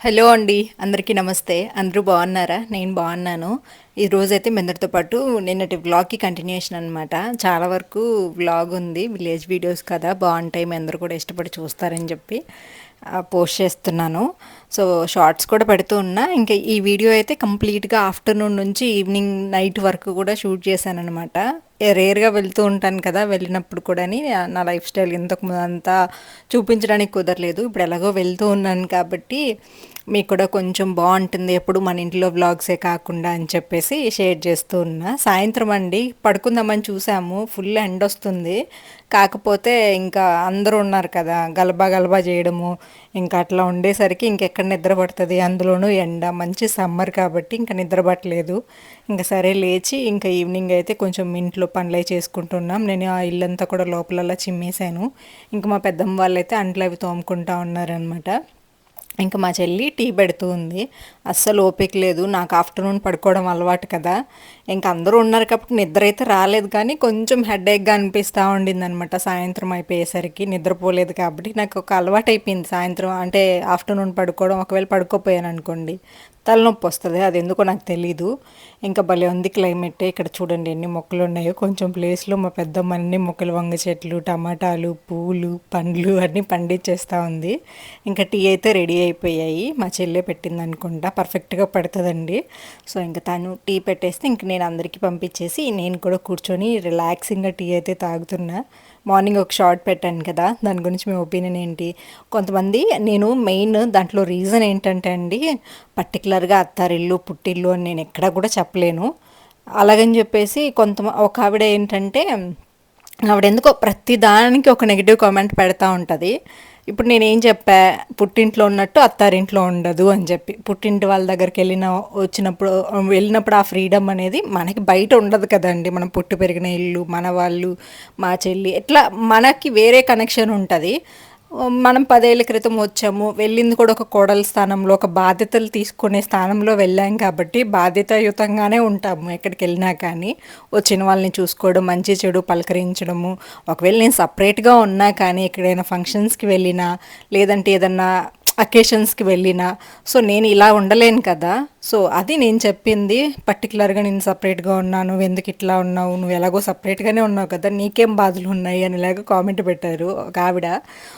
Hello అండి, అందరికీ నమస్తే. అందరూ బాగున్నారా? నేను బాగున్నాను. ఈరోజైతే మీ అందరితో పాటు నిన్నటి వ్లాగ్కి కంటిన్యూషన్ అనమాట. చాలా వరకు వ్లాగ్ ఉంది, విలేజ్ వీడియోస్ కదా, బాగుంటాయి, మీ అందరూ కూడా ఇష్టపడి చూస్తారని చెప్పి పోస్ట్ చేస్తున్నాను. సో షార్ట్స్ కూడా పెడుతూ ఉన్నా. ఇంకా ఈ వీడియో అయితే కంప్లీట్గా ఆఫ్టర్నూన్ నుంచి ఈవినింగ్ నైట్ వరకు కూడా షూట్ చేశాను అనమాట. రేర్గా వెళ్తూ ఉంటాను కదా, వెళ్ళినప్పుడు కూడా నా లైఫ్ స్టైల్ ఇంతకు అంతా చూపించడానికి కుదరలేదు. ఇప్పుడు ఎలాగో వెళ్తూ ఉన్నాను కాబట్టి మీకు కూడా కొంచెం బాగుంటుంది, ఎప్పుడు మన ఇంట్లో వ్లాగ్సే కాకుండా అని చెప్పేసి షేర్ చేస్తూ ఉన్నా. సాయంత్రం అండి, పడుకుందామని చూసాము, ఫుల్ ఎండ వస్తుంది. కాకపోతే ఇంకా అందరూ ఉన్నారు కదా, గలబా గలబా చేయడము, ఇంకా అట్లా ఉండేసరికి ఇంకెక్కడ నిద్ర పడుతుంది, అందులోనూ ఎండ, మంచి సమ్మర్ కాబట్టి ఇంకా నిద్ర పట్టలేదు. ఇంకా సరే లేచి ఇంకా ఈవినింగ్ అయితే కొంచెం ఇంట్లో పనులు చేసుకుంటున్నాం. నేను ఆ ఇల్లంతా కూడా లోపలలా చిమ్మేశాను. ఇంకా మా పెద్దమ్మ వాళ్ళైతే అంట్లు అవి తోముకుంటా ఉన్నారనమాట. ఇంకా మా చెల్లి టీ పెడుతూ ఉంది. అస్సలు ఓపిక లేదు, నాకు ఆఫ్టర్నూన్ పడుకోవడం అలవాటు కదా. ఇంకా అందరూ ఉన్నారు కాబట్టి నిద్ర అయితే రాలేదు, కానీ కొంచెం హెడేక్గా అనిపిస్తూ ఉండింది అనమాట. సాయంత్రం అయిపోయేసరికి నిద్రపోలేదు కాబట్టి నాకు ఒక అలవాటు అయిపోయింది. సాయంత్రం అంటే ఆఫ్టర్నూన్ పడుకోవడం, ఒకవేళ పడుకోపోయాను అనుకోండి తలనొప్పి వస్తుంది, అది ఎందుకో నాకు తెలీదు. ఇంకా భలే ఉంది క్లైమేట్. ఇక్కడ చూడండి ఎన్ని మొక్కలు ఉన్నాయో. కొంచెం ప్లేస్లో మా పెద్దమ్మ అన్ని మొక్కలు, వంగ చెట్లు, టమాటాలు, పూలు, పండ్లు అన్నీ పండించేస్తూ ఉంది. ఇంకా టీ అయితే రెడీ అయిపోయాయి, మా చెల్లె పెట్టింది అనుకుంటా, పర్ఫెక్ట్గా పడుతుందండి. సో ఇంకా తను టీ పెట్టేస్తే ఇంక నేను అందరికీ పంపించేసి నేను కూడా కూర్చొని రిలాక్సింగ్గా టీ అయితే తాగుతున్నా. మార్నింగ్ ఒక షార్ట్ పెట్టాను కదా, దాని గురించి మీ ఒపీనియన్ ఏంటి? కొంతమంది, నేను మెయిన్ దాంట్లో రీజన్ ఏంటంటే అండి, పర్టికులర్గా అత్తారిల్లు పుట్టిల్లు అని నేను ఎక్కడా కూడా చెప్పలేను. అలాగని చెప్పేసి ఒక ఆవిడ ఏంటంటే, ఆవిడ ఎందుకో ప్రతి దానికి ఒక నెగిటివ్ కామెంట్ పెడతా ఉంటుంది. ఇప్పుడు నేనేం చెప్పా, పుట్టింట్లో ఉన్నట్టు అత్తారింట్లో ఉండదు అని చెప్పి. పుట్టింటి వాళ్ళ దగ్గరికి వెళ్ళినప్పుడు ఆ ఫ్రీడమ్ అనేది మనకి బయట ఉండదు కదండి. మనం పుట్టి పెరిగిన ఇల్లు, మన వాళ్ళు, మా చెల్లి, ఎట్లా మనకి వేరే కనెక్షన్ ఉంటుంది. మనం 10 ఏళ్ల క్రితం వచ్చాము, వెళ్ళింది కూడా ఒక కోడల స్థానంలో, ఒక బాధ్యతలు తీసుకునే స్థానంలో వెళ్ళాం కాబట్టి బాధ్యతాయుతంగానే ఉంటాము ఎక్కడికి వెళ్ళినా. కానీ వచ్చిన వాళ్ళని చూసుకోవడం, మంచి చెడు పలకరించడము. ఒకవేళ నేను సపరేట్గా ఉన్నా కానీ ఎక్కడైనా ఫంక్షన్స్కి వెళ్ళినా, లేదంటే ఏదన్నా అకేషన్స్కి వెళ్ళినా, సో నేను ఇలా ఉండలేను కదా. సో అది నేను చెప్పింది. పర్టికులర్గా నేను సపరేట్గా ఉన్నాను, నువ్వు ఎందుకు ఇట్లా ఉన్నావు, నువ్వు ఎలాగో సపరేట్గానే ఉన్నావు కదా, నీకేం బాధలు ఉన్నాయి అని ఇలాగ కామెంట్ పెట్టారు ఒక ఆవిడ.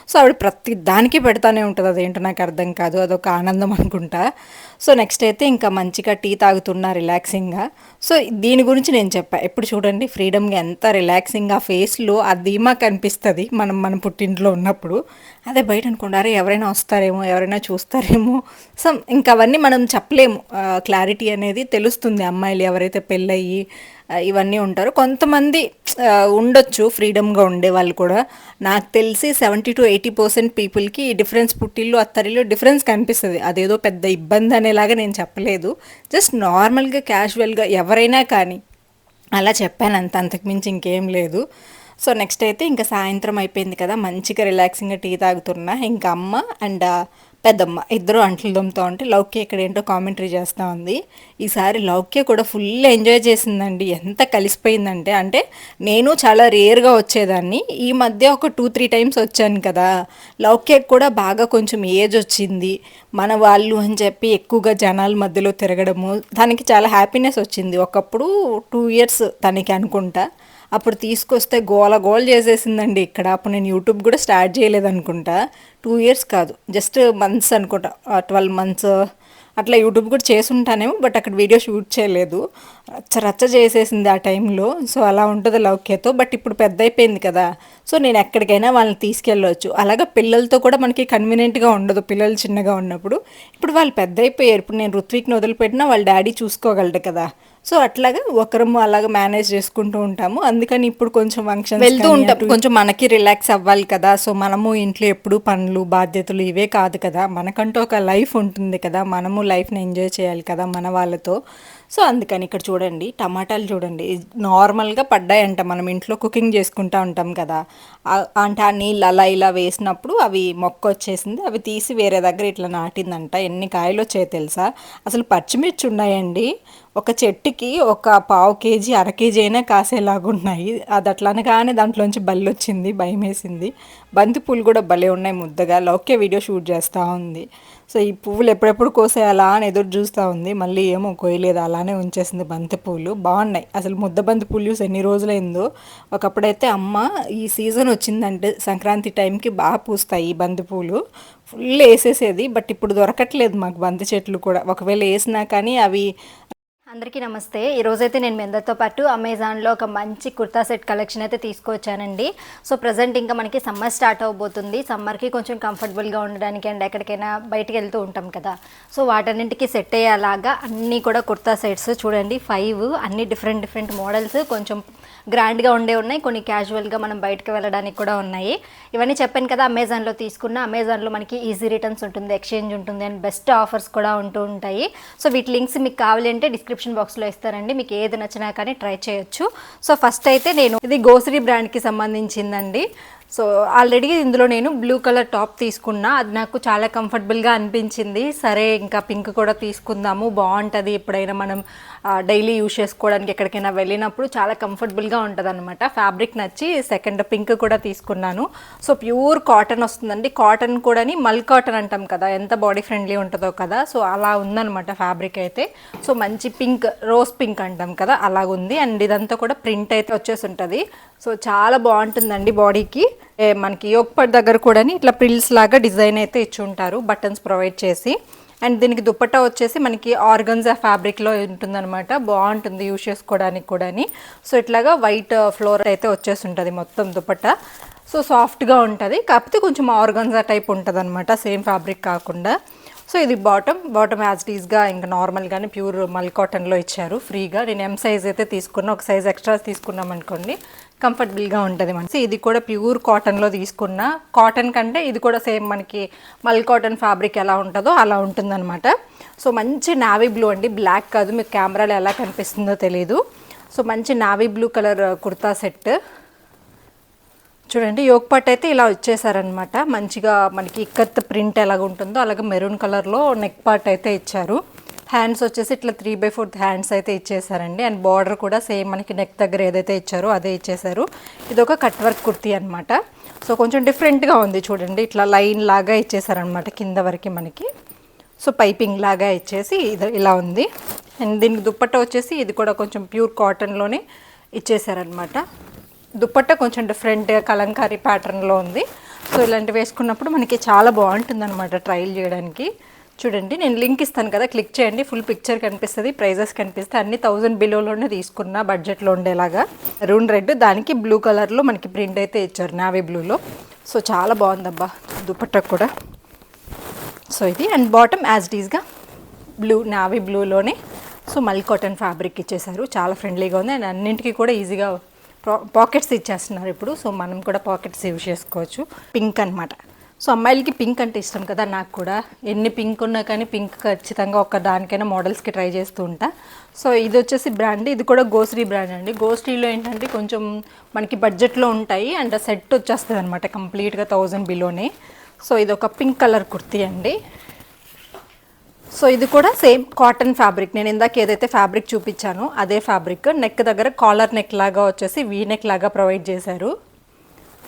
సో ఆవిడ ప్రతి దానికి పెడతానే ఉంటుంది, అదేంటో నాకు అర్థం కాదు, అదొక ఆనందం అనుకుంటా. సో నెక్స్ట్ అయితే ఇంకా మంచిగా టీ తాగుతున్నా రిలాక్సింగ్గా. సో దీని గురించి నేను చెప్పా, ఎప్పుడు చూడండి ఫ్రీడమ్గా ఎంత రిలాక్సింగ్గా ఫేస్లో ఆ ధీమా కనిపిస్తుంది మన పుట్టింట్లో ఉన్నప్పుడు. అదే బయట అనుకుంటారు ఎవరైనా వస్తారేమో, ఎవరైనా చూస్తారేమో, ఇంకా అవన్నీ మనం చెప్పలేము. క్లారిటీ అనేది తెలుస్తుంది. అమ్మాయిలు ఎవరైతే పెళ్ళయ్యి ఇవన్నీ ఉంటారో కొంతమంది ఉండొచ్చు ఫ్రీడమ్గా ఉండే వాళ్ళు కూడా. నాకు తెలిసి 70-80% పీపుల్కి డిఫరెన్స్, పుట్టిల్లు అత్తరిల్లు డిఫరెన్స్ కనిపిస్తుంది. అదేదో పెద్ద ఇబ్బంది అనేలాగా నేను చెప్పలేదు, జస్ట్ నార్మల్గా క్యాజువల్గా ఎవరైనా కానీ అలా చెప్పాను, అంతకుమించి ఇంకేం లేదు. సో నెక్స్ట్ అయితే ఇంకా సాయంత్రం అయిపోయింది కదా, మంచిగా రిలాక్సింగ్గా టీ తాగుతున్నా. ఇంకా అమ్మ అండ్ పెద్దమ్మ ఇద్దరు అంట్లు తోముతూ ఉంటే లౌక్య ఇక్కడ ఏంటో కామెంటరీ చేస్తూ ఉంది. ఈసారి లౌక్య కూడా ఫుల్ ఎంజాయ్ చేసిందండి. ఎంత కలిసిపోయిందంటే, అంటే నేను చాలా రేర్గా వచ్చేదాన్ని, ఈ మధ్య ఒక 2-3 టైమ్స్ వచ్చాను కదా. లౌక్యకి కూడా బాగా కొంచెం ఏజ్ వచ్చింది, మన వాళ్ళు అని చెప్పి ఎక్కువగా జనాల మధ్యలో తిరగడము, దానికి చాలా హ్యాపీనెస్ వచ్చింది. ఒకప్పుడు 2 years తనకి అనుకుంటా. అప్పుడు తీసుకొస్తే గోల గోల చేసేసిందండి ఇక్కడ. అప్పుడు నేను యూట్యూబ్ కూడా స్టార్ట్ చేయలేదనుకుంటా. 2 years కాదు, జస్ట్ మంత్స్ అనుకుంటా, 12 months అట్లా యూట్యూబ్ కూడా చేసుంటానేమో, బట్ అక్కడ వీడియో షూట్ చేయలేదు. రచ్చ రచ్చ చేసేసింది ఆ టైంలో. సో అలా ఉంటుంది లౌక్యతో. బట్ ఇప్పుడు పెద్ద అయిపోయింది కదా, సో నేను ఎక్కడికైనా వాళ్ళని తీసుకెళ్ళవచ్చు. అలాగా పిల్లలతో కూడా మనకి కన్వీనియంట్గా ఉండదు, పిల్లలు చిన్నగా ఉన్నప్పుడు. ఇప్పుడు వాళ్ళు పెద్ద అయిపోయారు, ఇప్పుడు నేను ఋత్విక్ని వదిలిపెట్టినా వాళ్ళ డాడీ చూసుకోగలడు కదా. సో అట్లాగా ఒకరము అలాగా మేనేజ్ చేసుకుంటూ ఉంటాము. అందుకని ఇప్పుడు కొంచెం ఫంక్షన్ వెళ్తూ ఉంటాం, కొంచెం మనకి రిలాక్స్ అవ్వాలి కదా. సో మనము ఇంట్లో ఎప్పుడు పనులు బాధ్యతలు ఇవే కాదు కదా, మనకంటూ ఒక లైఫ్ ఉంటుంది కదా, మనము లైఫ్ని ఎంజాయ్ చేయాలి కదా మన వాళ్ళతో. సో అందుకని ఇక్కడ చూడండి, టమాటాలు చూడండి నార్మల్గా పడ్డాయంట. మనం ఇంట్లో కుకింగ్ చేసుకుంటూ ఉంటాం కదా, అంటే ఆ నీళ్ళు అలా ఇలా వేసినప్పుడు అవి మొక్క వచ్చేసింది, అవి తీసి వేరే దగ్గర ఇట్లా నాటిందంట. ఎన్ని కాయలు వచ్చాయో తెలుసా? అసలు పచ్చిమిర్చి ఉన్నాయండి, ఒక చెట్టుకి ఒక 1/2 kg 1/2 kg అయినా కాసేలాగున్నాయి. అది అట్లా అనగానే దాంట్లోంచి బల్లి వచ్చింది, భయం వేసింది. బంతిపూలు కూడా భలే ఉన్నాయి ముద్దగా. లౌక్య వీడియో షూట్ చేస్తూ ఉంది. సో ఈ పువ్వులు ఎప్పుడెప్పుడు కోసేయాలా అని ఎదురు చూస్తూ ఉంది. మళ్ళీ ఏమో కోయలేదు, అలానే ఉంచేసింది బంతి పూలు. బాగున్నాయి అసలు, ముద్ద బంతి పూలు చూసి ఎన్ని రోజులైందో. ఒకప్పుడైతే అమ్మ ఈ సీజన్ వచ్చిందంటే సంక్రాంతి టైంకి బాగా పూస్తాయి ఈ బంతి పూలు, ఫుల్ వేసేసేది. బట్ ఇప్పుడు దొరకట్లేదు మాకు బంతి చెట్లు కూడా. ఒకవేళ వేసినా కానీ అవి. అందరికీ నమస్తే. ఈరోజైతే నేను మీ అందరితో పాటు అమెజాన్లో ఒక మంచి కుర్తా సెట్ కలెక్షన్ అయితే తీసుకొచ్చానండి. సో ప్రజెంట్ ఇంకా మనకి సమ్మర్ స్టార్ట్ అవబోతుంది. సమ్మర్కి కొంచెం కంఫర్టబుల్గా ఉండడానికి అండ్ ఎక్కడికైనా బయటికి వెళ్తూ ఉంటాం కదా, సో వాటన్నింటికి సెట్ అయ్యేలాగా అన్నీ కూడా కుర్తా సెట్స్ చూడండి. 5 అన్ని డిఫరెంట్ మోడల్స్, కొంచెం గ్రాండ్గా ఉండే ఉన్నాయి, కొన్ని క్యాజువల్గా మనం బయటకు వెళ్ళడానికి కూడా ఉన్నాయి. ఇవన్నీ చెప్పాను కదా అమెజాన్లో తీసుకున్న. అమెజాన్లో మనకి ఈజీ రిటర్న్స్ ఉంటుంది, ఎక్స్చేంజ్ ఉంటుంది అండ్ బెస్ట్ ఆఫర్స్ కూడా ఉంటూ ఉంటాయి. సో వీటి లింక్స్ మీకు కావాలంటే డిస్క్రిప్షన్ బాక్స్లో ఇస్తారండి, మీకు ఏది నచ్చినా కానీ ట్రై చేయొచ్చు. సో ఫస్ట్ అయితే నేను ఇది గోసరి బ్రాండ్కి సంబంధించిందండి. సో ఆల్రెడీ ఇందులో నేను బ్లూ కలర్ టాప్ తీసుకున్నా, అది నాకు చాలా కంఫర్టబుల్గా అనిపించింది. సరే ఇంకా పింక్ కూడా తీసుకుందాము, బాగుంటుంది ఎప్పుడైనా మనం డైలీ యూజ్ చేసుకోవడానికి ఎక్కడికైనా వెళ్ళినప్పుడు చాలా కంఫర్టబుల్గా ఉంటుంది అనమాట. ఫ్యాబ్రిక్ నచ్చి సెకండ్ పింక్ కూడా తీసుకున్నాను. సో ప్యూర్ కాటన్ వస్తుందండి. కాటన్ కూడా మల్ కాటన్ అంటాం కదా, ఎంత బాడీ ఫ్రెండ్లీ ఉంటుందో కదా, సో అలా ఉందన్నమాట ఫ్యాబ్రిక్ అయితే. సో మంచి పింక్, రోజ్ పింక్ అంటాం కదా అలాగుంది. అండ్ ఇదంతా కూడా ప్రింట్ అయితే వచ్చేసి ఉంటుంది. సో చాలా బాగుంటుందండి బాడీకి. మనకి యోగపట్ దగ్గర కూడా ఇట్లా ప్రిల్స్ లాగా డిజైన్ అయితే ఇచ్చి ఉంటారు, బటన్స్ ప్రొవైడ్ చేసి. అండ్ దీనికి దుపట్టా వచ్చేసి మనకి ఆర్గన్జా ఫ్యాబ్రిక్లో ఉంటుందన్నమాట. బాగుంటుంది యూజ్ చేసుకోవడానికి కూడా. సో ఇట్లాగా వైట్ ఫ్లోర్ అయితే వచ్చేసి ఉంటుంది మొత్తం దుపట్టా. సో సాఫ్ట్గా ఉంటుంది, కాకపోతే కొంచెం ఆర్గన్జా టైప్ ఉంటుంది అనమాట, సేమ్ ఫ్యాబ్రిక్ కాకుండా. సో ఇది బాటమ్ యాజ్ టీజ్గా ఇంకా నార్మల్గానే ప్యూర్ మల్ కాటన్లో ఇచ్చారు ఫ్రీగా. నేను ఎం సైజ్ అయితే తీసుకున్నా, ఒక సైజ్ ఎక్స్ట్రా తీసుకున్నాం అనుకోండి కంఫర్టబుల్గా ఉంటుంది మనకి. ఇది కూడా ప్యూర్ కాటన్లో తీసుకున్నా. కాటన్ కంటే ఇది కూడా సేమ్ మనకి మల్ కాటన్ ఫ్యాబ్రిక్ ఎలా ఉంటుందో అలా ఉంటుందన్నమాట. సో మంచి నావీ బ్లూ అండి, బ్లాక్ కాదు, మీకు కెమెరాలో ఎలా కనిపిస్తుందో తెలీదు. సో మంచి navy blue colour kurta set చూడండి. యోగ్ పట్ అయితే ఇలా వచ్చేసారనమాట, మంచిగా మనకి ఇక్కత్ ప్రింట్ ఎలాగ ఉంటుందో అలాగే మెరూన్ కలర్లో నెక్ పార్ట్ అయితే ఇచ్చారు. హ్యాండ్స్ వచ్చేసి ఇట్లా 3/4 హ్యాండ్స్ అయితే ఇచ్చేసారండి. అండ్ బార్డర్ కూడా సేమ్ మనకి నెక్ దగ్గర ఏదైతే ఇచ్చారో అదే ఇచ్చేసారు. ఇది ఒక కట్ వర్క్ కుర్తీ అనమాట. సో కొంచెం డిఫరెంట్గా ఉంది చూడండి, ఇట్లా లైన్ లాగా ఇచ్చేసారనమాట కింద వరకు మనకి. సో పైపింగ్ లాగా ఇచ్చేసి ఇది ఇలా ఉంది. అండ్ దీనికి దుప్పట్టా వచ్చేసి ఇది కూడా కొంచెం ప్యూర్ కాటన్లోనే ఇచ్చేసారనమాట. దుప్పట్టా కొంచెం డిఫరెంట్గా కలంకారీ ప్యాటర్న్లో ఉంది. సో ఇలాంటివి వేసుకున్నప్పుడు మనకి చాలా బాగుంటుంది అనమాట ట్రైల్ చేయడానికి. చూడండి నేను లింక్ ఇస్తాను కదా, క్లిక్ చేయండి, ఫుల్ పిక్చర్ కనిపిస్తుంది, ప్రైజెస్ కనిపిస్తాయి. అన్ని 1000 బిలోలోనే తీసుకున్నా, బడ్జెట్లో ఉండేలాగా. రూన్ రెడ్ దానికి బ్లూ కలర్లో మనకి ప్రింట్ అయితే ఇచ్చారు, నావీ బ్లూలో. సో చాలా బాగుందబ్బా దుపట్టా కూడా. సో ఇది అండ్ బాటమ్ యాజ్ డీజ్గా బ్లూ, నావీ బ్లూలోనే. సో మల్ కాటన్ ఫ్యాబ్రిక్ ఇచ్చేసారు, చాలా ఫ్రెండ్లీగా ఉంది. అండ్ అన్నింటికి కూడా ఈజీగా పాకెట్స్ ఇచ్చేస్తున్నారు ఇప్పుడు. సో మనం కూడా పాకెట్స్ యూజ్ చేసుకోవచ్చు. పింక్ అనమాట. సో అమ్మాయిలకి పింక్ అంటే ఇష్టం కదా, నాకు కూడా. ఎన్ని పింక్ ఉన్నా కానీ పింక్ ఖచ్చితంగా ఒక దానికైనా మోడల్స్కి ట్రై చేస్తూ ఉంటా. సో ఇది వచ్చేసి బ్రాండ్, ఇది కూడా గోసరి బ్రాండ్ అండి. గోసరిలో ఏంటంటే కొంచెం మనకి బడ్జెట్లో ఉంటాయి అండ్ సెట్ వచ్చేస్తుంది అనమాట కంప్లీట్గా 1000 బిలోనే. సో ఇది ఒక పింక్ కలర్ కుర్తీ అండి. సో ఇది కూడా సేమ్ కాటన్ ఫ్యాబ్రిక్, నేను ఇందాక ఏదైతే ఫ్యాబ్రిక్ చూపించానో అదే ఫ్యాబ్రిక్. నెక్ దగ్గర కాలర్ నెక్ లాగా వచ్చేసి వీ నెక్ లాగా ప్రొవైడ్ చేశారు.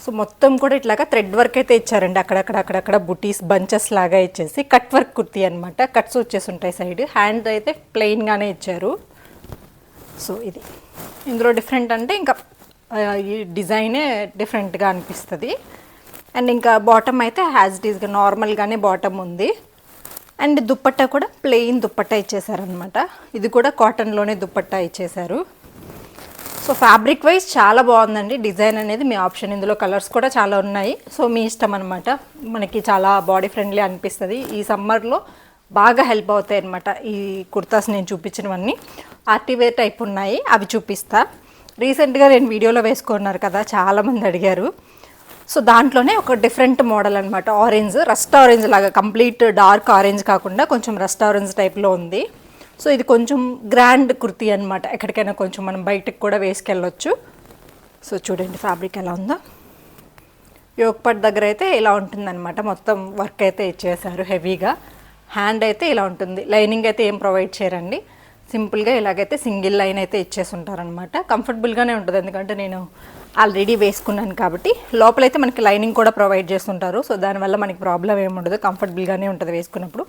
సో మొత్తం కూడా ఇట్లాగా థ్రెడ్ వర్క్ అయితే ఇచ్చారండి, అక్కడక్కడ బుటీస్ బంచెస్ లాగా ఇచ్చేసి. కట్ వర్క్ కుర్తీ అనమాట, కట్స్ వచ్చేసి ఉంటాయి సైడ్. హ్యాండ్ అయితే ప్లెయిన్గానే ఇచ్చారు. సో ఇది ఇందులో డిఫరెంట్ అంటే ఇంకా ఈ డిజైనే డిఫరెంట్గా అనిపిస్తుంది. అండ్ ఇంకా బాటమ్ అయితే యాజ్ ఇట్ ఈస్గా నార్మల్గానే బాటమ్ ఉంది. అండ్ దుప్పట్టా కూడా ప్లెయిన్ దుప్పట్టా ఇచ్చేసారనమాట. ఇది కూడా కాటన్లోనే దుప్పట్టా ఇచ్చేసారు. సో ఫ్యాబ్రిక్ వైజ్ చాలా బాగుందండి. డిజైన్ అనేది మీ ఆప్షన్, ఇందులో కలర్స్ కూడా చాలా ఉన్నాయి. సో మీ ఇష్టం అనమాట. మనకి చాలా బాడీ ఫ్రెండ్లీ అనిపిస్తుంది. ఈ సమ్మర్లో బాగా హెల్ప్ అవుతాయి అనమాట ఈ కుర్తాస్ నేను చూపించినవన్నీ. ఆర్టీవేర్ టైప్ ఉన్నాయి, అవి చూపిస్తా. రీసెంట్గా నేను వీడియోలో వేసుకున్నారు కదా, చాలామంది అడిగారు. సో దాంట్లోనే ఒక డిఫరెంట్ మోడల్ అనమాట, ఆరెంజ్, రస్ట్ ఆరెంజ్ లాగా, కంప్లీట్ డార్క్ ఆరెంజ్ కాకుండా కొంచెం రస్ట్ ఆరెంజ్ టైప్లో ఉంది. సో ఇది కొంచెం గ్రాండ్ కుర్తీ అనమాట, ఎక్కడికైనా కొంచెం మనం బయటకు కూడా వేసుకెళ్ళొచ్చు. సో చూడండి ఫ్యాబ్రిక్ ఎలా ఉందో. యోగపట్ దగ్గర అయితే ఇలా ఉంటుందన్నమాట, మొత్తం వర్క్ అయితే ఇచ్చేసారు హెవీగా. హ్యాండ్ అయితే ఇలా ఉంటుంది, లైనింగ్ అయితే ఏం ప్రొవైడ్ చేయరండి. సింపుల్గా ఇలాగైతే సింగిల్ లైన్ అయితే ఇచ్చేసి ఉంటారనమాట. కంఫర్టబుల్గానే ఉంటుంది, ఎందుకంటే నేను ఆల్రెడీ వేసుకున్నాను కాబట్టి. లోపలైతే మనకి లైనింగ్ కూడా ప్రొవైడ్ చేస్తుంటారు. సో దానివల్ల మనకి ప్రాబ్లం ఏమి ఉండదు, కంఫర్టబుల్గానే ఉంటుంది వేసుకున్నప్పుడు.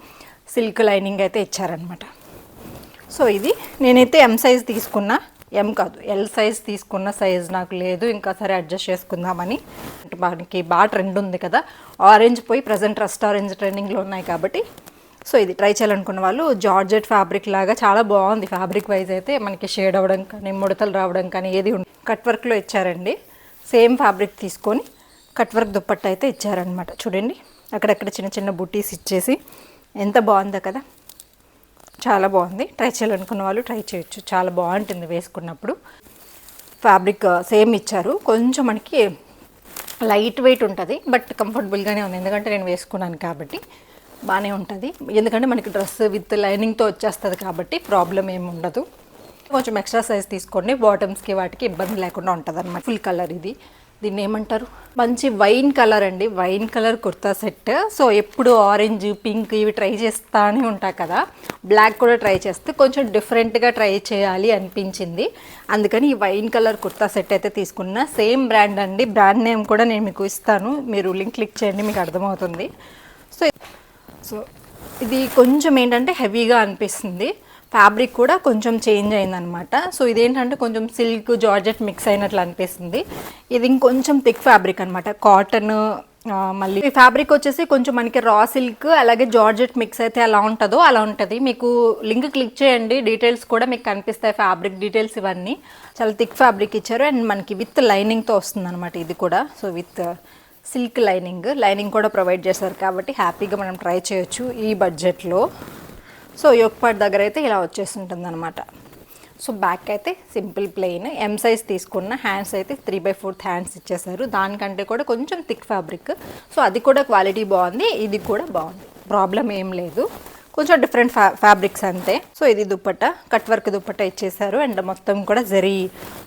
సిల్క్ లైనింగ్ అయితే ఇచ్చారనమాట. సో ఇది నేనైతే ఎం సైజ్ తీసుకున్నా, ఎం కాదు ఎల్ సైజ్ తీసుకున్న సైజ్ నాకు లేదు, ఇంకా సరే అడ్జస్ట్ చేసుకుందామని. మనకి బాగా ట్రెండ్ ఉంది కదా, ఆరెంజ్ పోయి ప్రజెంట్ రస్ట్ ఆరెంజ్ ట్రెండింగ్లో ఉన్నాయి కాబట్టి సో ఇది ట్రై చేయాలనుకున్న వాళ్ళు. జార్జెట్ ఫ్యాబ్రిక్ లాగా చాలా బాగుంది. ఫ్యాబ్రిక్ వైజ్ అయితే మనకి షేడ్ అవ్వడం కానీ ముడతలు రావడం కానీ ఏది కట్ వర్క్లో ఇచ్చారండి. సేమ్ ఫ్యాబ్రిక్ తీసుకొని కట్ వర్క్ దుప్పట్ట అయితే ఇచ్చారనమాట. చూడండి అక్కడక్కడ చిన్న చిన్న బుటీస్ ఇచ్చేసి ఎంత బాగుందో కదా, చాలా బాగుంది. ట్రై చేయాలనుకున్న వాళ్ళు ట్రై చేయొచ్చు, చాలా బాగుంటుంది వేసుకున్నప్పుడు. ఫ్యాబ్రిక్ సేమ్ ఇచ్చారు, కొంచెం మనకి లైట్ వెయిట్ ఉంటుంది బట్ కంఫర్టబుల్గానే ఉంది, ఎందుకంటే నేను వేసుకున్నాను కాబట్టి బాగానే ఉంటుంది. ఎందుకంటే మనకి డ్రెస్ విత్ లైనింగ్తో వచ్చేస్తుంది కాబట్టి ప్రాబ్లం ఏమి ఉండదు. కొంచెం ఎక్స్ట్రా సైజ్ తీసుకోండి, బాటమ్స్కి వాటికి ఇబ్బంది లేకుండా ఉంటుంది అన్నమాట. ఫుల్ కలర్ ఇది, దీన్ని ఏమంటారు, మంచి వైన్ కలర్ అండి, wine colour kurta set. So ఎప్పుడు ఆరెంజ్ పింక్ ఇవి ట్రై చేస్తానే ఉంటా కదా, బ్లాక్ కూడా ట్రై చేస్తే కొంచెం డిఫరెంట్గా ట్రై చేయాలి అనిపించింది. అందుకని ఈ వైన్ కలర్ కుర్తా సెట్ అయితే తీసుకున్నా. సేమ్ బ్రాండ్ అండి, బ్రాండ్ నేమ్ కూడా నేను మీకు ఇస్తాను, మీరు లింక్ క్లిక్ చేయండి మీకు అర్థమవుతుంది. సో ఇది కొంచెం ఏంటంటే హెవీగా అనిపిస్తుంది, ఫ్యాబ్రిక్ కూడా కొంచెం చేంజ్ అయిందనమాట. సో ఇదేంటంటే కొంచెం సిల్క్ జార్జెట్ మిక్స్ అయినట్లు అనిపిస్తుంది. ఇది ఇంకొంచెం థిక్ ఫ్యాబ్రిక్ అనమాట, కాటన్. మళ్ళీ ఈ ఫ్యాబ్రిక్ వచ్చేసి కొంచెం మనకి రా సిల్క్ అలాగే జార్జెట్ మిక్స్ అయితే ఎలా ఉంటుందో అలా ఉంటుంది. మీకు లింక్ క్లిక్ చేయండి, డీటెయిల్స్ కూడా మీకు కనిపిస్తాయి, ఫ్యాబ్రిక్ డీటెయిల్స్ ఇవన్నీ. చాలా థిక్ ఫ్యాబ్రిక్ ఇచ్చారు అండ్ మనకి విత్ లైనింగ్తో వస్తుంది అనమాట ఇది కూడా. సో విత్ సిల్క్ లైనింగ్ కూడా ప్రొవైడ్ చేశారు కాబట్టి హ్యాపీగా మనం ట్రై చేయొచ్చు ఈ బడ్జెట్లో. సో యోక్ పార్ట్ దగ్గర అయితే ఇలా వచ్చేస్తుంటుంది అనమాట. సో బ్యాక్ అయితే సింపుల్ ప్లెయిన్, ఎం సైజ్ తీసుకున్న. హ్యాండ్స్ అయితే 3/4 హ్యాండ్స్ ఇచ్చేసారు, దానికంటే కూడా కొంచెం థిక్ ఫ్యాబ్రిక్. సో అది కూడా క్వాలిటీ బాగుంది, ఇది కూడా బాగుంది, ప్రాబ్లం ఏం లేదు. కొంచెం డిఫరెంట్ ఫ్యాబ్రిక్స్ అంతే. సో ఇది దుప్పట్ట, కట్ వర్క్ దుప్పట్ట ఇచ్చేసారు అండ్ మొత్తం కూడా జరీ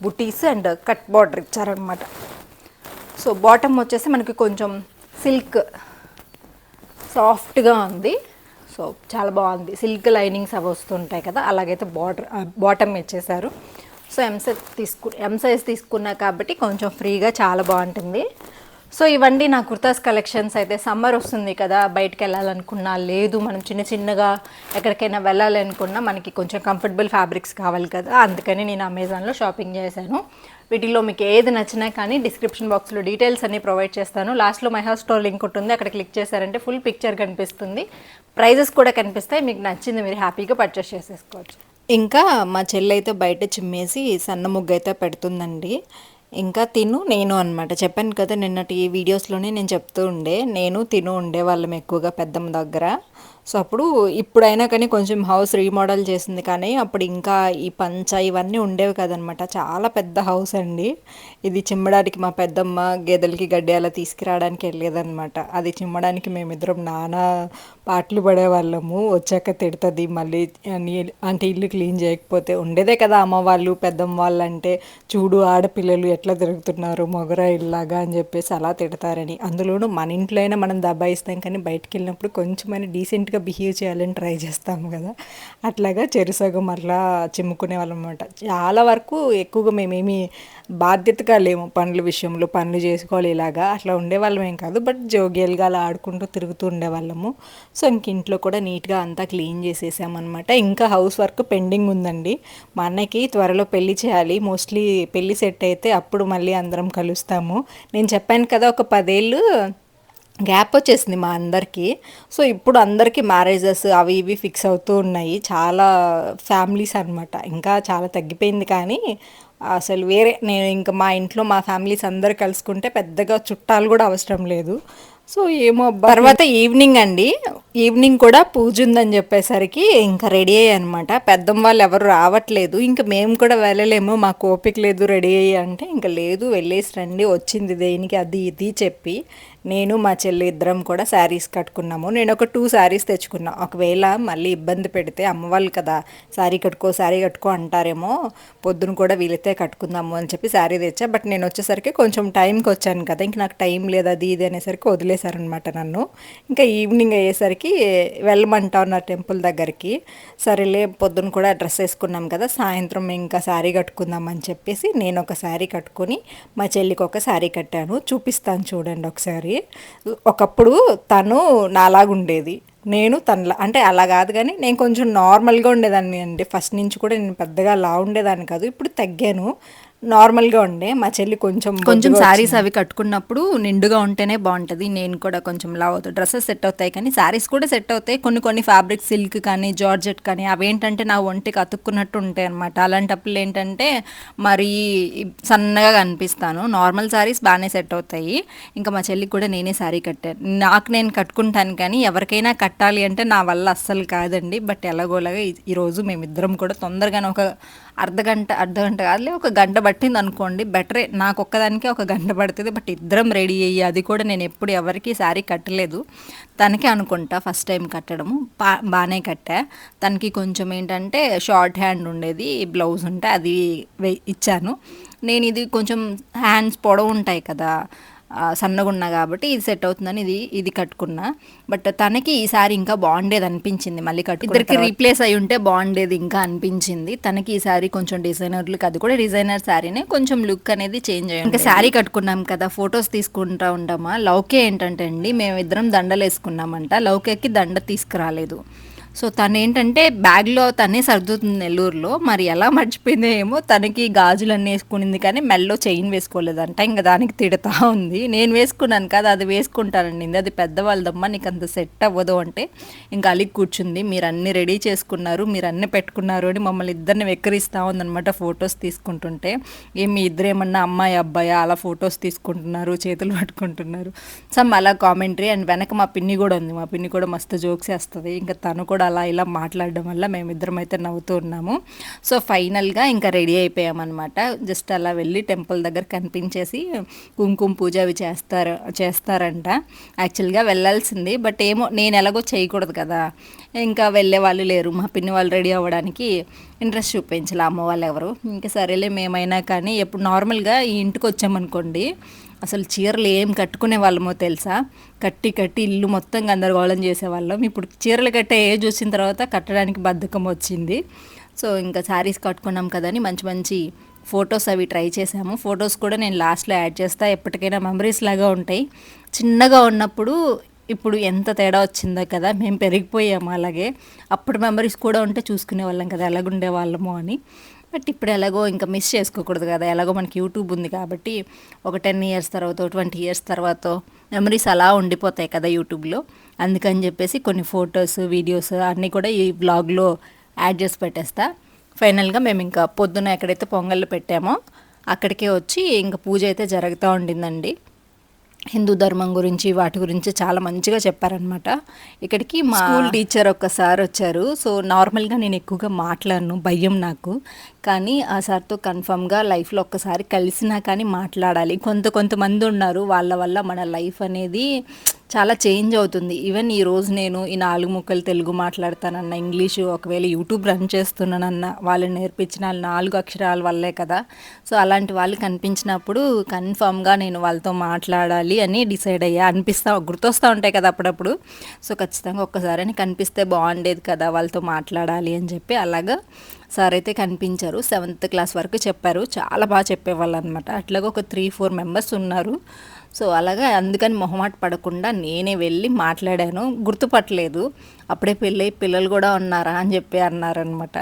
బుటీస్ అండ్ కట్ బార్డర్ ఇచ్చారనమాట. సో బాటమ్ వచ్చేసి మనకి కొంచెం సిల్క్ సాఫ్ట్గా ఉంది, సో చాలా బాగుంది. సిల్క్ లైనింగ్స్ అవి వస్తుంటాయి కదా, అలాగైతే బాటమ్ ఇచ్చేసారు. సో ఎం సైజ్ తీసుకున్నా కాబట్టి కొంచెం ఫ్రీగా చాలా బాగుంటుంది. సో ఇవన్నీ నా కుర్తాస్ కలెక్షన్స్. అయితే సమ్మర్ వస్తుంది కదా, బయటకు వెళ్ళాలనుకున్నా లేదు, మనం చిన్నగా ఎక్కడికైనా వెళ్ళాలి అనుకున్నా మనకి కొంచెం కంఫర్టబుల్ ఫ్యాబ్రిక్స్ కావాలి కదా, అందుకని నేను అమెజాన్లో షాపింగ్ చేశాను. వీటిలో మీకు ఏది నచ్చినా కానీ డిస్క్రిప్షన్ బాక్స్లో డీటెయిల్స్ అన్ని ప్రొవైడ్ చేస్తాను. లాస్ట్లో మై హౌస్ స్టోర్ లింక్ ఉంటుంది, అక్కడ క్లిక్ చేశారంటే ఫుల్ పిక్చర్ కనిపిస్తుంది, ప్రైజెస్ కూడా కనిపిస్తాయి. మీకు నచ్చింది మీరు హ్యాపీగా పర్చేస్ చేసేసుకోవచ్చు. ఇంకా మా చెల్లి అయితే బయట చిమ్మేసి సన్న ముగ్గు అయితే పెడుతుందండి. ఇంకా తిను నేను అనమాట. చెప్పాను కదా నిన్నటి వీడియోస్లోనే నేను చెప్తూ నేను తిను ఉండేవాళ్ళం ఎక్కువగా పెద్దమ్మ దగ్గర. సో అప్పుడు ఇప్పుడైనా కానీ కొంచెం హౌస్ రీమోడల్ చేసింది, కానీ అప్పుడు ఇంకా ఈ పంచ ఇవన్నీ ఉండేవి కదనమాట. చాలా పెద్ద హౌస్ అండి. ఇది చిమ్మడానికి మా పెద్దమ్మ గేదెలకి గడ్డి అలా తీసుకురావడానికి వెళ్ళేదనమాట. అది చిమ్మడానికి మేమిద్దరం నానా పాటలు పడేవాళ్ళము. వచ్చాక తిడుతుంది మళ్ళీ అంటే ఇల్లు క్లీన్ చేయకపోతే. ఉండేదే కదా అమ్మ వాళ్ళు పెద్దమ్మ వాళ్ళు అంటే, చూడు ఆడపిల్లలు ఎట్లా తిరుగుతున్నారు మొగరా ఇల్లాగా అని చెప్పేసి అలా తిడతారని. అందులోనూ మన ఇంట్లో అయినా మనం దబాయిస్తాం, కానీ బయటికి వెళ్ళినప్పుడు కొంచెమైనా డీసెంట్గా బిహేవ్ చేయాలని ట్రై చేస్తాము కదా, అట్లాగా చెరుసగం అట్లా చిమ్ముకునే వాళ్ళం అనమాట. చాలా వరకు ఎక్కువగా మేమేమి బాధ్యతగా లేము పనుల విషయంలో, పనులు చేసుకోవాలి ఇలాగా అట్లా ఉండేవాళ్ళం ఏం కాదు, బట్ జోగియల్గా అలా ఆడుకుంటూ తిరుగుతూ ఉండేవాళ్ళము. సో ఇంక ఇంట్లో కూడా నీట్గా అంతా క్లీన్ చేసేసామన్నమాట. ఇంకా హౌస్ వర్క్ పెండింగ్ ఉందండి. మా అన్నకి త్వరలో పెళ్లి చేయాలి, మోస్ట్లీ పెళ్లి సెట్ అయితే అప్పుడు మళ్ళీ అందరం కలుస్తాము. నేను చెప్పాను కదా ఒక 10 ఏళ్ళు గ్యాప్ వచ్చేసింది మా అందరికీ. సో ఇప్పుడు అందరికీ మ్యారేజెస్ అవి ఇవి ఫిక్స్ అవుతూ ఉన్నాయి, చాలా ఫ్యామిలీస్ అనమాట. ఇంకా చాలా తగ్గిపోయింది, కానీ అసలు వేరే నేను ఇంకా మా ఇంట్లో మా ఫ్యామిలీస్ అందరు కలుసుకుంటే పెద్దగా చుట్టాలు కూడా అవసరం లేదు. సో ఏమో తర్వాత ఈవినింగ్ కూడా పూజ ఉందని చెప్పేసరికి ఇంకా రెడీ అయ్యి అనమాట. పెద్దమ్మ వాళ్ళు ఎవరు రావట్లేదు, ఇంకా మేము కూడా వెళ్ళలేము, మాకు ఓపిక లేదు రెడీ అయ్యి అంటే, ఇంకా లేదు వెళ్ళేసి రండి, వచ్చింది దేనికి అది ఇది చెప్పి నేను మా చెల్లి ఇద్దరం కూడా శారీస్ కట్టుకున్నాము. నేను ఒక 2 శారీస్ తెచ్చుకున్నా. ఒకవేళ మళ్ళీ ఇబ్బంది పెడితే అమ్మ వాళ్ళు కదా శారీ కట్టుకో అంటారేమో, పొద్దున కూడా వీలైతే కట్టుకుందాము అని చెప్పి శారీ తెచ్చా. బట్ నేను వచ్చేసరికి కొంచెం టైంకి వచ్చాను కదా, ఇంక నాకు టైం లేదు అది ఇది అనేసరికి వదిలేశారనమాట నన్ను. ఇంకా ఈవినింగ్ అయ్యేసరికి వెళ్ళమంటా ఉన్నారు టెంపుల్ దగ్గరికి. సరేలే పొద్దున కూడా డ్రెస్ వేసుకున్నాం కదా, సాయంత్రం ఇంకా శారీ కట్టుకుందాం అని చెప్పేసి నేను ఒక శారీ కట్టుకొని మా చెల్లికి ఒక శారీ కట్టాను. చూపిస్తాను చూడండి ఒకసారి. ఒకప్పుడు తను నాలాగుండేది, నేను తనలా అంటే అలా కాదు కానీ నేను కొంచెం నార్మల్గా ఉండేదాన్ని అండి. ఫస్ట్ నుంచి కూడా నేను పెద్దగా లావు ఉండేదాన్ని కాదు, ఇప్పుడు తగ్గాను. నార్మల్గా ఉండే మా చెల్లి కొంచెం శారీస్ అవి కట్టుకున్నప్పుడు నిండుగా ఉంటేనే బాగుంటుంది. నేను కూడా కొంచెం లావు అవుతాయి, డ్రెస్సెస్ సెట్ అవుతాయి కానీ శారీస్ కూడా సెట్ అవుతాయి. కొన్ని ఫ్యాబ్రిక్ సిల్క్ కానీ జార్జెట్ కానీ అవేంటంటే నా ఒంటికి అతుక్కున్నట్టు ఉంటాయి అనమాట. అలాంటప్పుడు ఏంటంటే మరీ సన్నగా కనిపిస్తాను. నార్మల్ శారీస్ బాగానే సెట్ అవుతాయి. ఇంకా మా చెల్లికి కూడా నేనే శారీ కట్టాను. నాకు నేను కట్టుకుంటాను కానీ ఎవరికైనా కట్టాలి అంటే నా వల్ల అస్సలు కాదండి. బట్ ఎలాగోలాగా ఈరోజు మేమిద్దరం కూడా తొందరగానే ఒక అర్ధగంట కాదులే, ఒక గంట పట్టింది అనుకోండి. బెటరే, నాకు ఒక్కదానికే ఒక గంట పడుతుంది. బట్ ఇద్దరం రెడీ అయ్యి, అది కూడా నేను ఎప్పుడు ఎవరికి శారీ కట్టలేదు, తనకే అనుకుంటా ఫస్ట్ టైం కట్టడము. బాగానే కట్టా. తనకి కొంచెం ఏంటంటే షార్ట్ హ్యాండ్ ఉండేది, బ్లౌజ్ ఉంటే అది ఇచ్చాను. నేను ఇది కొంచెం హ్యాండ్స్ పొడవు ఉంటాయి కదా, సన్నగా ఉన్నా కాబట్టి ఇది సెట్ అవుతుందని ఇది కట్టుకున్నా. బట్ తనకి ఈసారి ఇంకా బాగుండేది అనిపించింది. మళ్ళీ ఇద్దరికి రీప్లేస్ అయి ఉంటే బాగుండేది ఇంకా అనిపించింది. తనకి ఈసారి కొంచెం డిజైనర్లకు, అది కూడా డిజైనర్ శారీనే, కొంచెం లుక్ అనేది చేంజ్ అయ్యింది. ఇంకా శారీ కట్టుకున్నాం కదా, ఫొటోస్ తీసుకుంటా ఉంటామా. లౌకే ఏంటంటే అండి, మేమిద్దరం దండలు వేసుకున్నామంట, లౌకేకి దండ తీసుకురాలేదు. సో తను ఏంటంటే బ్యాగ్లో తనే సర్దుతుంది నెల్లూరులో, మరి ఎలా మర్చిపోయిందో ఏమో. తనకి గాజులన్నీ వేసుకునింది కానీ మెల్లో చైన్ వేసుకోలేదంట. ఇంకా దానికి తిడతా ఉంది. నేను వేసుకున్నాను కదా, అది వేసుకుంటానండి, అది పెద్దవాళ్ళదమ్మా, నీకు అంత సెట్ అవ్వదు అంటే ఇంకా అలిగి కూర్చుంది. మీరు అన్నీ రెడీ చేసుకున్నారు, మీరు అన్నీ పెట్టుకున్నారు అని మమ్మల్ని ఇద్దరిని వెక్కిరిస్తూ ఉందనమాట ఫొటోస్ తీసుకుంటుంటే. మీ ఇద్దరు ఏమన్నా అమ్మాయి అబ్బాయి అలా ఫొటోస్ తీసుకుంటున్నారు, చేతులు పట్టుకుంటున్నారు, సమ్ అలా కామెంటరీ. అండ్ వెనక మా పిన్ని కూడా ఉంది, మా పిన్ని కూడా మస్తు జోక్స్ వేస్తుంది. ఇంకా తను కూడా అలా ఇలా మాట్లాడడం వల్ల మేమిద్దరం అయితే నవ్వుతూ ఉన్నాము. సో ఫైనల్గా ఇంకా రెడీ అయిపోయామన్నమాట. జస్ట్ అలా వెళ్ళి టెంపుల్ దగ్గర కనిపించేసి కుంకుమ పూజ అవి చేస్తారంట. యాక్చువల్గా వెళ్ళాల్సింది, బట్ ఏమో నేను ఎలాగో చేయకూడదు కదా, ఇంకా వెళ్ళే వాళ్ళు లేరు. మా పిన్ని వాళ్ళు రెడీ అవ్వడానికి ఇంట్రెస్ట్ చూపించాలి అమ్మ వాళ్ళు ఎవరు. ఇంకా సరేలే మేమైనా కానీ. ఎప్పుడు నార్మల్గా ఈ ఇంటికి వచ్చామనుకోండి, అసలు చీరలు ఏం కట్టుకునే వాళ్ళమో తెలుసా, కట్టి ఇల్లు మొత్తం గందరగోళం చేసేవాళ్ళం. ఇప్పుడు చీరలు కట్టే ఏజ్ వచ్చిన తర్వాత కట్టడానికి బద్ధకం వచ్చింది. సో ఇంకా శారీస్ కట్టుకున్నాం కదా అని మంచి ఫొటోస్ అవి ట్రై చేసాము. ఫొటోస్ కూడా నేను లాస్ట్లో యాడ్ చేస్తా, ఎప్పటికైనా మెమరీస్ లాగా ఉంటాయి. చిన్నగా ఉన్నప్పుడు ఇప్పుడు ఎంత తేడా వచ్చిందో కదా, మేము పెరిగిపోయాము. అలాగే అప్పుడు మెమరీస్ కూడా ఉంటే చూసుకునే వాళ్ళం కదా ఎలాగుండే వాళ్ళము అని. బట్ ఇప్పుడు ఎలాగో ఇంకా మిస్ చేసుకోకూడదు కదా, ఎలాగో మనకి యూట్యూబ్ ఉంది కాబట్టి ఒక 10 ఇయర్స్ తర్వాత 20 ఇయర్స్ తర్వాత మెమరీస్ అలా ఉండిపోతాయి కదా యూట్యూబ్లో. అందుకని చెప్పేసి కొన్ని ఫొటోస్ వీడియోస్ అన్నీ కూడా ఈ వ్లాగ్లో యాడ్ చేసి పెట్టేస్తా. ఫైనల్గా మేము ఇంకా పొద్దున ఎక్కడైతే పొంగళ్ళు పెట్టామో అక్కడికే వచ్చి ఇంకా పూజ అయితే జరుగుతూ ఉండిందండి. హిందూ ధర్మం గురించి వాటి గురించి చాలా మంచిగా చెప్పారనమాట. ఇక్కడికి మా స్కూల్ టీచర్ ఒక్కసారి వచ్చారు. సో నార్మల్గా నేను ఎక్కువగా మాట్లాడను, భయం నాకు. కానీ ఆ సార్తో కన్ఫామ్గా లైఫ్లో ఒక్కసారి కలిసినా కానీ మాట్లాడాలి. కొంతమంది ఉన్నారు, వాళ్ళ వల్ల మన లైఫ్ అనేది చాలా చేంజ్ అవుతుంది. ఈవెన్ ఈరోజు నేను ఈ 4 ముక్కలు తెలుగు మాట్లాడతానన్న, ఇంగ్లీషు ఒకవేళ యూట్యూబ్ రన్ చేస్తున్నానన్న, వాళ్ళు నేర్పించిన 4 అక్షరాల వల్లే కదా. సో అలాంటి వాళ్ళు కనిపించినప్పుడు కన్ఫామ్గా నేను వాళ్ళతో మాట్లాడాలి అని డిసైడ్ అయ్యా. గుర్తొస్తూ ఉంటాయి కదా అప్పుడప్పుడు. సో ఖచ్చితంగా ఒక్కసారి కనిపిస్తే బాగుండేది కదా, వాళ్ళతో మాట్లాడాలి అని చెప్పి అలాగా సార్ అయితే కనిపించారు. 7th క్లాస్ వరకు చెప్పారు, చాలా బాగా చెప్పేవాళ్ళు అనమాట. అట్లాగా ఒక 3-4 మెంబర్స్ ఉన్నారు. సో అలాగా అందుకని మొహమాట పడకుండా నేనే వెళ్ళి మాట్లాడాను. గుర్తుపట్టలేదు, అప్పుడే పెళ్ళి పిల్లలు కూడా ఉన్నారా అని చెప్పి అన్నారనమాట.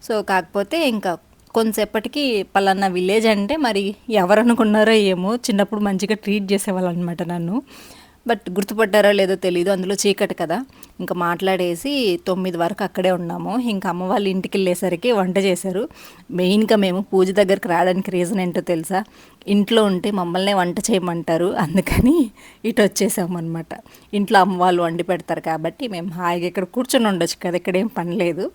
సో కాకపోతే ఇంకా కొంతసేపటికి పలానా విలేజ్ అంటే మరి ఎవరనుకున్నారో ఏమో, చిన్నప్పుడు మంచిగా ట్రీట్ చేసేవాళ్ళు అనమాట నన్ను. బట్ గుర్తుపట్టారో లేదో తెలీదు, అందులో చీకటి కదా. ఇంకా మాట్లాడేసి 9 వరకు అక్కడే ఉన్నాము. ఇంకా అమ్మ వాళ్ళ ఇంటికి వెళ్ళేసరికి వంట చేశారు. మెయిన్గా మేము పూజ దగ్గరికి రావడానికి రీజన్ ఏంటో తెలుసా, ఇంట్లో ఉంటే మమ్మల్నే వంట చేయమంటారు, అందుకని ఇటు వచ్చేసాము అనమాట. ఇంట్లో అమ్మ వాళ్ళు వండి పెడతారు కాబట్టి మేము హాయిగా ఇక్కడ కూర్చొని ఉండొచ్చు కదా, ఇక్కడేం పని లేదు.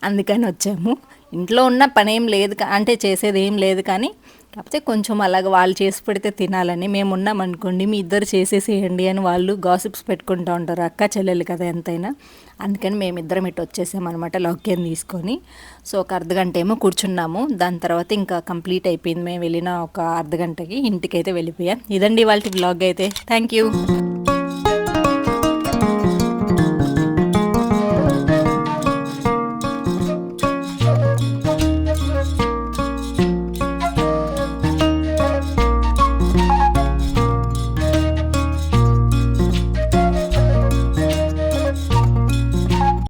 అందుకని వచ్చాము. ఇంట్లో ఉన్న పనేం లేదు, అంటే చేసేది ఏం లేదు, కానీ కాకపోతే కొంచెం అలాగ వాళ్ళు చేసి పెడితే తినాలని. మేము ఉన్నాం అనుకోండి, మీ ఇద్దరు చేసేసేయండి అని వాళ్ళు గాసిప్స్ పెట్టుకుంటూ ఉంటారు, అక్క చెల్లెలు కదా ఎంతైనా. అందుకని మేమిద్దరం ఇటు వచ్చేసామన్నమాట లాక్యని తీసుకొని. సో ఒక అర్ధగంట ఏమో కూర్చున్నాము, దాని తర్వాత ఇంకా కంప్లీట్ అయిపోయింది. మేము వెళ్ళిన ఒక అర్ధగంటకి ఇంటికైతే వెళ్ళిపోయాం. ఇదండి వాళ్ళ బ్లాగ్ అయితే. Thank you.